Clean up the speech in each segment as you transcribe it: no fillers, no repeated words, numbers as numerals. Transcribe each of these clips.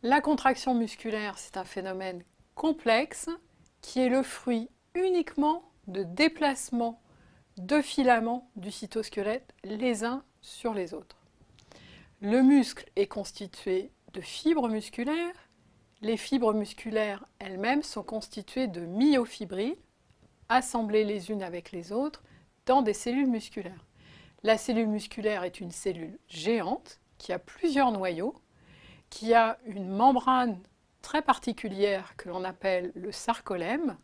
La contraction musculaire, c'est un phénomène complexe qui est le fruit uniquement de déplacements de filaments du cytosquelette les uns sur les autres. Le muscle est constitué de fibres musculaires. Les fibres musculaires elles-mêmes sont constituées de myofibrilles, assemblées les unes avec les autres dans des cellules musculaires. La cellule musculaire est une cellule géante qui a plusieurs noyaux, qui a une membrane très particulière que l'on appelle le sarcolème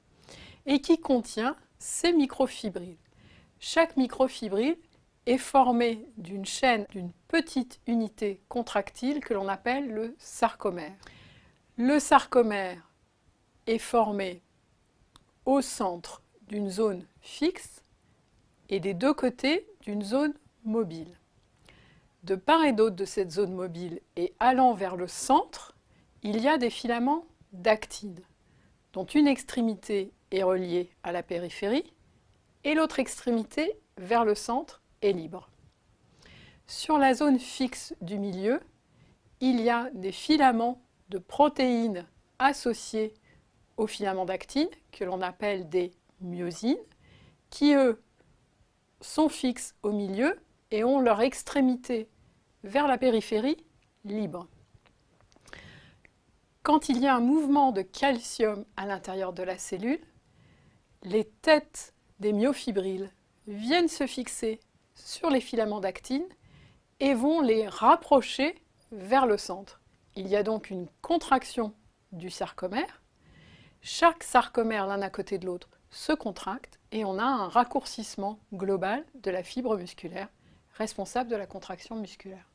et qui contient ces microfibrilles. Chaque microfibrille est formée d'une chaîne, d'une petite unité contractile que l'on appelle le sarcomère. Le sarcomère est formé au centre d'une zone fixe et des deux côtés d'une zone mobile. De part et d'autre de cette zone mobile et allant vers le centre, il y a des filaments d'actine, dont une extrémité est reliée à la périphérie et l'autre extrémité vers le centre est libre. Sur la zone fixe du milieu, il y a des filaments de protéines associés aux filaments d'actine, que l'on appelle des myosines, qui eux sont fixes au milieu et ont leur extrémité vers la périphérie libre. Quand il y a un mouvement de calcium à l'intérieur de la cellule, les têtes des myofibrilles viennent se fixer sur les filaments d'actine et vont les rapprocher vers le centre. Il y a donc une contraction du sarcomère. Chaque sarcomère l'un à côté de l'autre se contracte et on a un raccourcissement global de la fibre musculaire responsable de la contraction musculaire.